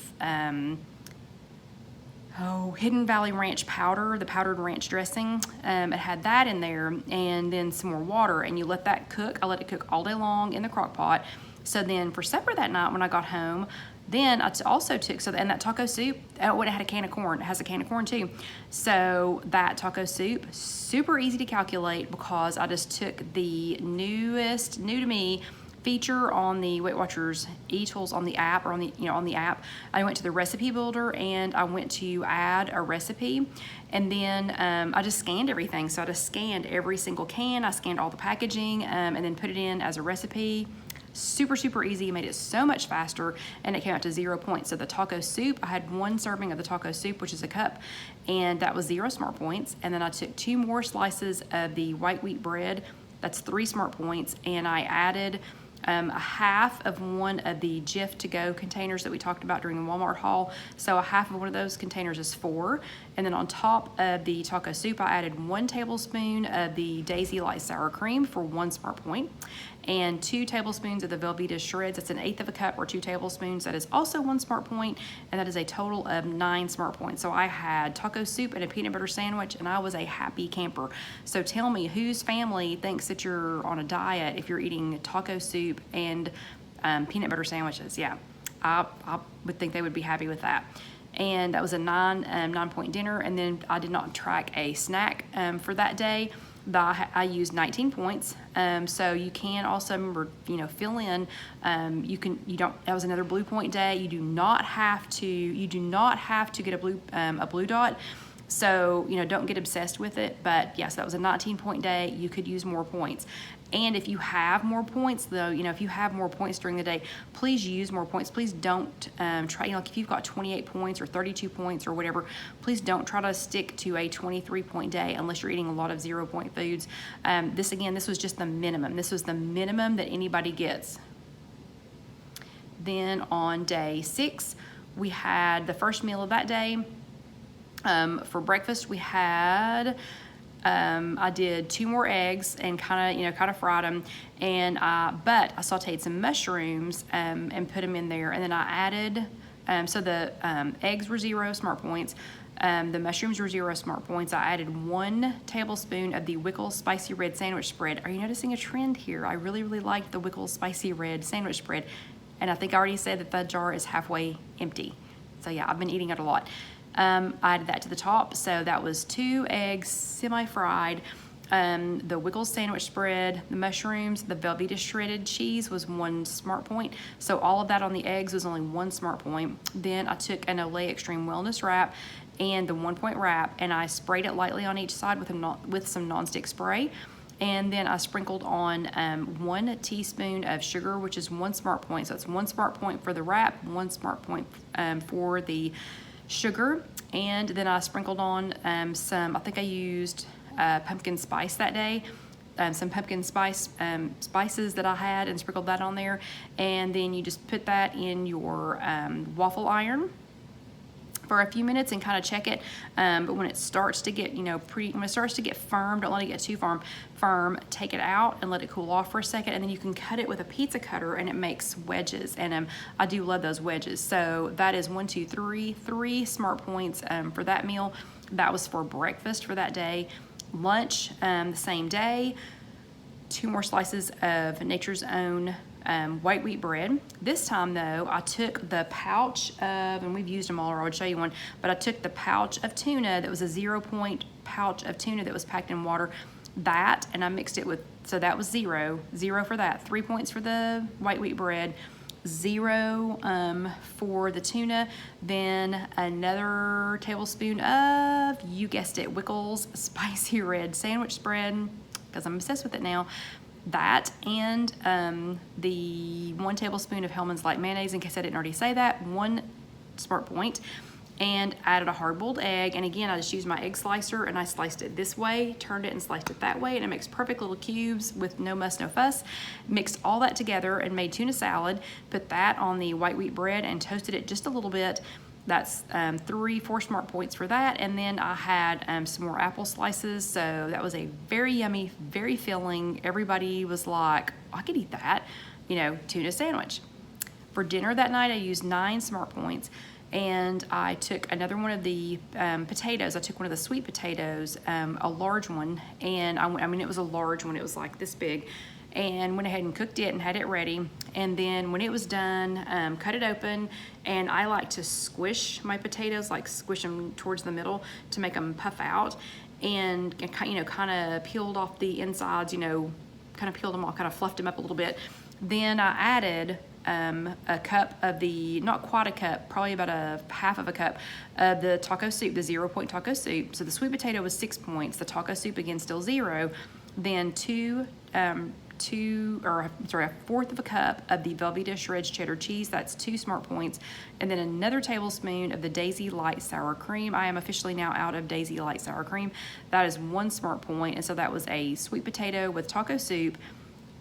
Hidden Valley Ranch powder, the powdered ranch dressing. It had that in there, and then some more water, and you let that cook. I let it cook all day long in the crock pot. So then for supper that night when I got home, then I also took, and that taco soup, it had a can of corn. It has a can of corn too. So that taco soup, super easy to calculate, because I just took the new to me feature on the Weight Watchers eTools on the app, or on the app. I went to the recipe builder, and I went to add a recipe, and then I just scanned everything. So I just scanned every single can. I scanned all the packaging, and then put it in as a recipe. Super, super easy. Made it so much faster, and it came out to 0 points. So the taco soup, I had 1 serving of the taco soup, which is a cup, and that was 0 smart points. And then I took 2 more slices of the white wheat bread. That's 3 smart points. And I added a half of one of the Jif to-go containers that we talked about during the Walmart haul. So a half of one of those containers is 4. And then on top of the taco soup, I added 1 tablespoon of the Daisy Light Sour Cream for 1 smart point, and 2 tablespoons of the Velveeta Shreds. That's 1/8 of a cup, or 2 tablespoons. That is also 1 smart point, and that is a total of 9 smart points. So I had taco soup and a peanut butter sandwich, and I was a happy camper. So tell me, whose family thinks that you're on a diet if you're eating taco soup and peanut butter sandwiches? Yeah, I would think they would be happy with that. And that was a 9-point dinner. And then I did not track a snack for that day. I used 19 points. So you can also remember, fill in. That was another blue point day. You do not have to get a blue dot. So, don't get obsessed with it. But yes, that was a 19-point day. You could use more points. And if you have more points, though, if you have more points during the day, please use more points. Please don't try, like if you've got 28 points or 32 points or whatever, please don't try to stick to a 23-point day unless you're eating a lot of 0-point foods. This was just the minimum. This was the minimum that anybody gets. Then on day 6, we had the first meal of that day. For breakfast, we had, I did 2 more eggs and kind of fried them, but I sauteed some mushrooms and put them in there, and then I added, so the eggs were 0 smart points, the mushrooms were 0 smart points. I added 1 tablespoon of the Wickles Spicy Red Sandwich Spread. Are you noticing a trend here? I really, really like the Wickles Spicy Red Sandwich Spread, and I think I already said that the jar is halfway empty. So yeah, I've been eating it a lot. I added that to the top, so that was 2 eggs semi-fried, the Wickles sandwich spread, the mushrooms, the Velveeta shredded cheese was 1 smart point, so all of that on the eggs was only 1 smart point. Then I took an Olay Extreme Wellness wrap and the 1-point wrap, and I sprayed it lightly on each side with some nonstick spray, and then I sprinkled on 1 teaspoon of sugar, which is 1 smart point, so it's 1 smart point for the wrap, 1 smart point for the sugar. And then I sprinkled on I think I used pumpkin spice that day, some pumpkin spices that I had, and sprinkled that on there. And then you just put that in your waffle iron for a few minutes and kind of check it, but when it starts to get when it starts to get firm, don't let it get too firm, take it out and let it cool off for a second, and then you can cut it with a pizza cutter and it makes wedges, and I do love those wedges. So that is 1, 2, 3 smart points for that meal. That was for breakfast for that day. Lunch, the same day, 2 more slices of Nature's Own white wheat bread. This time though, I took the pouch of, and we've used them all, or I would show you one, but I took the pouch of tuna that was a 0-point pouch of tuna that was packed in water, and I mixed it with, so that was 0 for that, 3 points for the white wheat bread, 0 for the tuna, then another tablespoon of, you guessed it, Wickles Spicy Red Sandwich Spread, because I'm obsessed with it now. That, and the 1 tablespoon of Hellmann's Light Mayonnaise, in case I didn't already say that, 1 smart point, and added a hard-boiled egg. And again, I just used my egg slicer and I sliced it this way, turned it and sliced it that way, and it makes perfect little cubes with no muss, no fuss. Mixed all that together and made tuna salad, put that on the white wheat bread and toasted it just a little bit. That's 4 smart points for that. And then I had some more apple slices, so that was a very yummy, very filling, everybody was like, I could eat that, tuna sandwich. For dinner that night, I used 9 smart points, and I took another one of the potatoes. I took one of the sweet potatoes, a large one, and it was a large one, it was like this big, and went ahead and cooked it and had it ready. And then when it was done, cut it open, and I like to squish my potatoes, like squish them towards the middle to make them puff out, and kind of peeled off the insides, kind of peeled them off, kind of fluffed them up a little bit. Then I added a cup of the, not quite a cup, probably about a half of a cup of the taco soup, the 0-point taco soup. So the sweet potato was 6 points, the taco soup again still 0. Then a fourth of a cup of the Velveeta Shreds cheddar cheese, that's 2 smart points, and then another tablespoon of the Daisy Light Sour Cream. I am officially now out of Daisy Light Sour Cream. That is 1 smart point, and so that was a sweet potato with taco soup,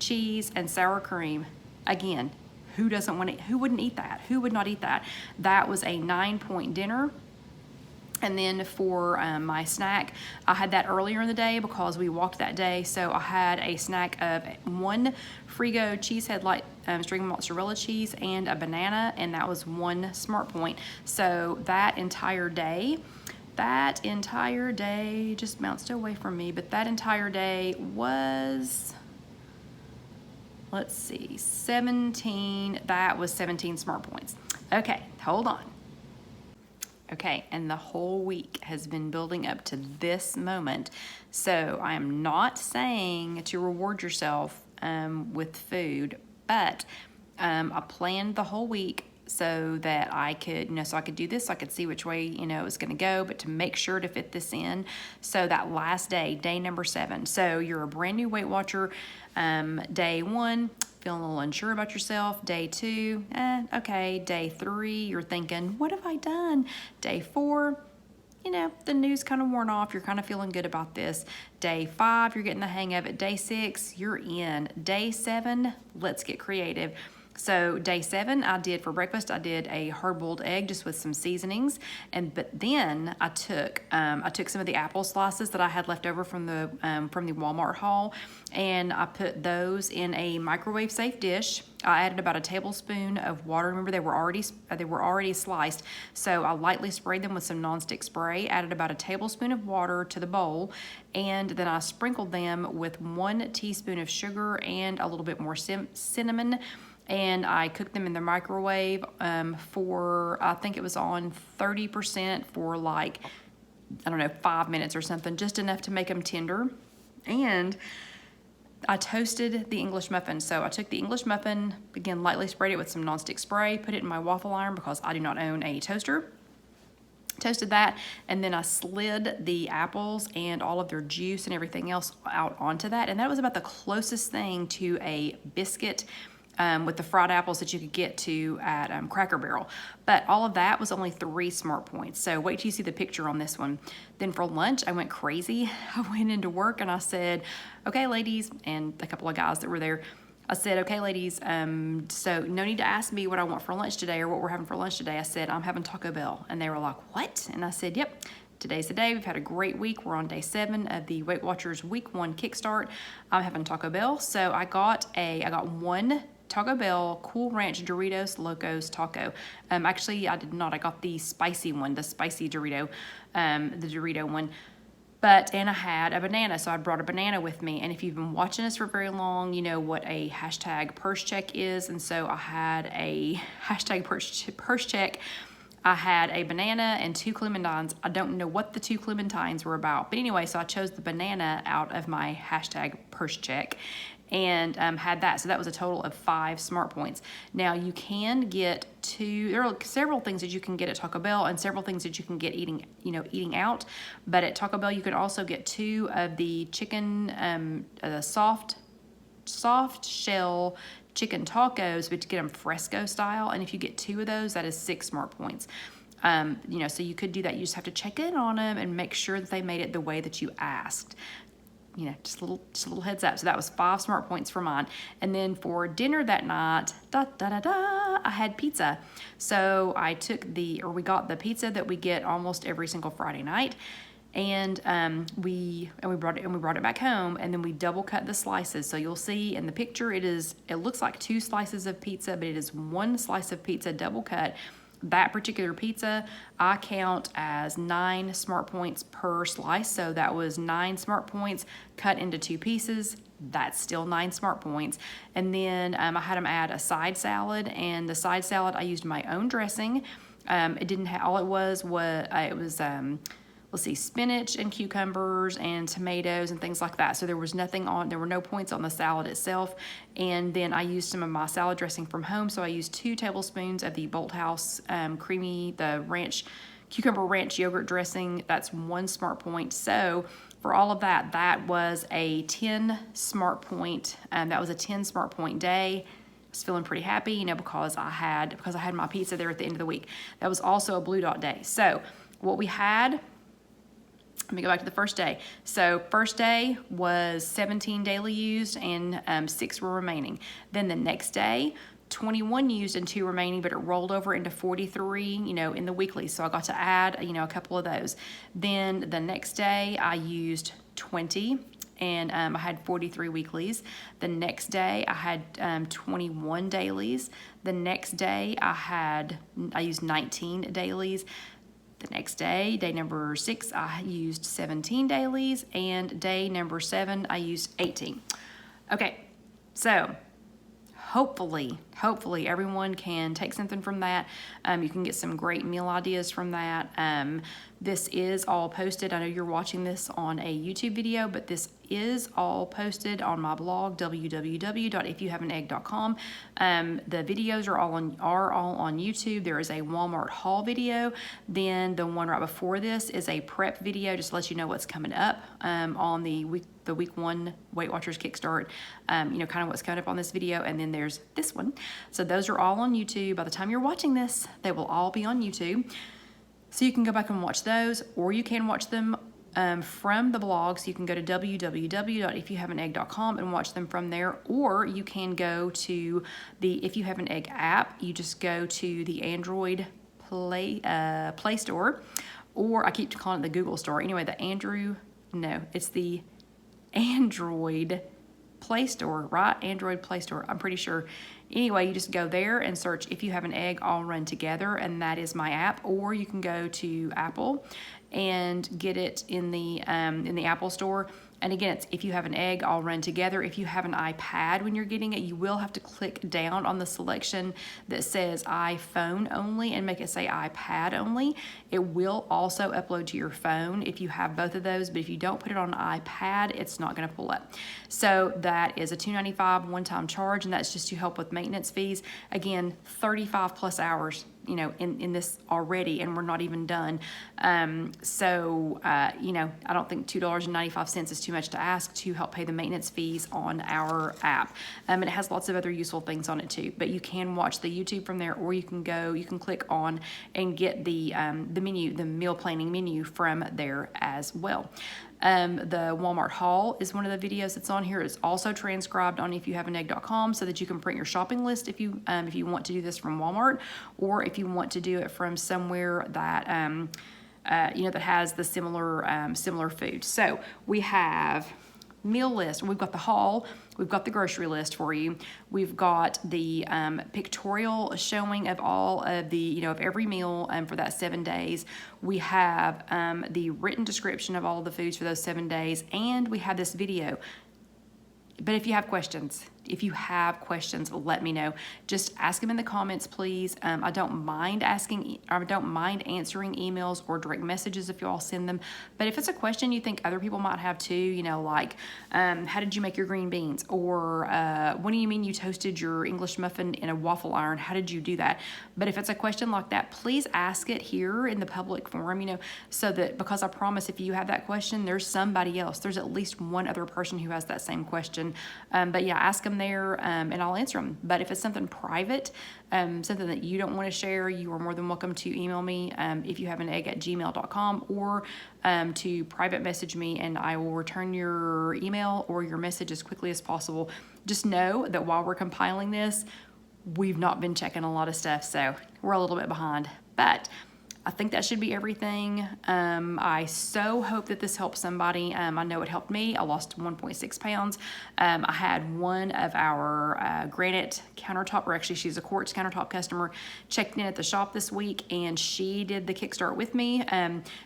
cheese, and sour cream. Again, who wouldn't eat that? Who would not eat that? That was a 9-point dinner. And then for my snack, I had that earlier in the day because we walked that day. So I had a snack of 1 Frigo Cheesehead Light string mozzarella cheese and a banana, and that was 1 Smart Point. So that entire day just bounced away from me, but that entire day was, let's see, 17, that was 17 Smart Points. Okay, hold on. Okay, and the whole week has been building up to this moment. So I am not saying to reward yourself with food, but I planned the whole week so that I could, so I could do this, so I could see which way, it was gonna go, but to make sure to fit this in. So that last day, day number 7. So you're a brand new Weight Watcher, day 1, feeling a little unsure about yourself. Day 2, okay. Day 3, you're thinking, what have I done? Day 4, the news kind of worn off. You're kind of feeling good about this. Day 5, you're getting the hang of it. Day 6, you're in. Day 7, let's get creative. So day 7, I did for breakfast, I did a hard-boiled egg just with some seasonings, but then I took some of the apple slices that I had left over from the Walmart haul, and I put those in a microwave safe dish. I added about a tablespoon of water. Remember, they were already sliced, so I lightly sprayed them with some nonstick spray. Added about a tablespoon of water to the bowl, and then I sprinkled them with 1 teaspoon of sugar and a little bit more cinnamon. And I cooked them in the microwave for, I think it was on 30% for like, 5 minutes or something, just enough to make them tender. And I toasted the English muffin. So I took the English muffin, again, lightly sprayed it with some nonstick spray, put it in my waffle iron because I do not own a toaster. Toasted that, and then I slid the apples and all of their juice and everything else out onto that. And that was about the closest thing to a biscuit with the fried apples that you could get to at Cracker Barrel. But all of that was only 3 Smart Points. So wait till you see the picture on this one. Then for lunch, I went crazy. I went into work and I said, okay, ladies, and a couple of guys that were there, I said, okay, ladies, so no need to ask me what I want for lunch today or what we're having for lunch today. I said, I'm having Taco Bell. And they were like, what? And I said, yep. Today's the day. We've had a great week. We're on day 7 of the Weight Watchers Week 1 Kickstart. I'm having Taco Bell. So I got 1 Taco Bell Cool Ranch Doritos Locos Taco. Actually, I did not. I got the spicy one, the spicy Dorito, the Dorito one. And I had a banana, so I brought a banana with me. And if you've been watching us for very long, you know what a hashtag purse check is. And so I had a hashtag purse check. I had a banana and 2 clementines. I don't know what the 2 clementines were about. But anyway, so I chose the banana out of my hashtag purse check and had that. So that was a total of 5 Smart Points. Now you can get 2, there are several things that you can get at Taco Bell and several things that you can get eating out. But at Taco Bell, you can also get 2 of the chicken, the soft shell chicken tacos, but to get them fresco style. And if you get 2 of those, that is 6 Smart Points. So you could do that. You just have to check in on them and make sure that they made it the way that you asked. Just a little heads up. So that was 5 Smart Points for mine. And then for dinner that night, I had pizza. So we got the pizza that we get almost every single Friday night. And we brought it back home, and then we double cut the slices. So you'll see in the picture it looks like 2 slices of pizza, but it is 1 slice of pizza double cut. That particular pizza I count as 9 Smart Points per slice. So that was 9 Smart Points cut into 2 pieces. That's still 9 Smart Points. And then I had them add a side salad, and the side salad I used my own dressing. It didn't have, all it was let's see, spinach and cucumbers and tomatoes and things like that. So there was there were no points on the salad itself. And then I used some of my salad dressing from home. So I used 2 tablespoons of the Bolthouse cucumber ranch yogurt dressing. That's 1 Smart Point. So for all of that, that was a 10 Smart Point. That was a 10 Smart Point day. I was feeling pretty happy, because I had my pizza there at the end of the week. That was also a Blue Dot day. So what we had let me go back to the first day. So first day was 17 daily used and 6 were remaining. Then the next day, 21 used and 2 remaining, but it rolled over into 43, in the weekly. So I got to add, a couple of those. Then the next day I used 20 and I had 43 weeklies. The next day I had 21 dailies. The next day I used 19 dailies. The next day, day number 6, I used 17 dailies, and day number 7, I used 18. Okay, so hopefully everyone can take something from that. You can get some great meal ideas from that. This is all posted. I know you're watching this on a YouTube video, but this is all posted on my blog, www.IfYouHaveAnEgg.com. The videos are all on YouTube. There is a Walmart haul video. Then the one right before this is a prep video, just to let you know what's coming up on the week 1 Weight Watchers Kickstart, kind of what's coming up on this video. And then there's this one. So those are all on YouTube. By the time you're watching this, they will all be on YouTube. So you can go back and watch those, or you can watch them from the blog. So you can go to www.IfYouHaveAnEgg.com and watch them from there, or you can go to the If You Have an Egg app. You just go to the Android Play Store, or I keep calling it the Google Store. Anyway, it's the Android Play Store, right? Android Play Store, I'm pretty sure. Anyway, you just go there and search If You Have an Egg all run together, and that is my app. Or you can go to Apple and get it in the Apple Store. And again, it's If You Have an Egg all run together. If you have an iPad when you're getting it, you will have to click down on the selection that says iPhone only and make it say iPad only. It will also upload to your phone if you have both of those, but if you don't put it on an iPad, it's not going to pull up. So that is a $2.95 one-time charge, and that's just to help with maintenance fees. Again, 35 plus hours in this already, and we're not even done. I don't think $2.95 is too much to ask to help pay the maintenance fees on our app. And it has lots of other useful things on it too, but you can watch the YouTube from there, or you can click on and get the menu, the meal planning menu from there as well. The Walmart haul is one of the videos that's on here. It's also transcribed on IfYouHaveAnEgg.com so that you can print your shopping list if you want to do this from Walmart, or if you want to do it from somewhere that that has the similar food. So we have meal list. We've got the haul. We've got the grocery list for you. We've got the pictorial showing of all of the, of every meal for that 7 days. We have the written description of all of the foods for those 7 days, and we have this video. But if you have questions, let me know. Just ask them in the comments, please. I don't mind answering emails or direct messages if you all send them. But if it's a question you think other people might have too, like how did you make your green beans? Or what do you mean you toasted your English muffin in a waffle iron? How did you do that? But if it's a question like that, please ask it here in the public forum, so that, because I promise if you have that question, there's somebody else. There's at least one other person who has that same question. But yeah, ask them there and I'll answer them. But if it's something private, something that you don't want to share, you are more than welcome to email me ifyouhaveanegg@gmail.com, or to private message me, and I will return your email or your message as quickly as possible. Just know that while we're compiling this, we've not been checking a lot of stuff, so we're a little bit behind. But I think that should be everything. I so hope that this helps somebody. I know it helped me. I lost 1.6 pounds. I had one of our granite countertop, or actually she's a quartz countertop customer, checked in at the shop this week, and she did the Kickstart with me.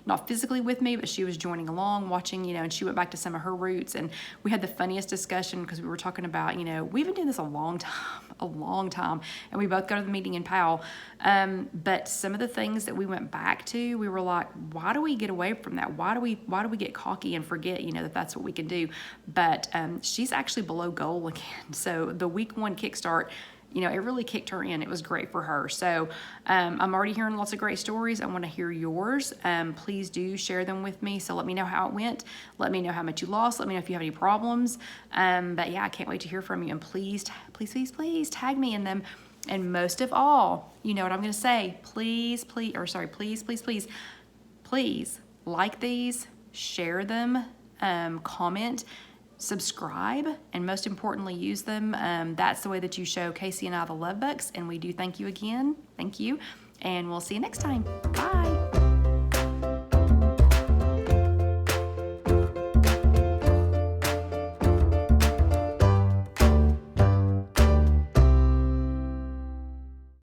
Not physically with me, but she was joining along, watching, and she went back to some of her roots, and we had the funniest discussion because we were talking about, we've been doing this a long time, and we both go to the meeting in Powell. But some of the things that we went back to, we were like, why do we get away from that? Why do we get cocky and forget, that that's what we can do? But she's actually below goal again. So the week 1 Kickstart, it really kicked her in. It was great for her. So I'm already hearing lots of great stories. I want to hear yours. Please do share them with me. So let me know how it went. Let me know how much you lost. Let me know if you have any problems. But yeah, I can't wait to hear from you. And please tag me in them. And most of all, you know what I'm going to say, please like these, share them, comment, subscribe, and most importantly, use them. That's the way that you show Casey and I the love bucks, and we do thank you again. Thank you, and we'll see you next time. Bye.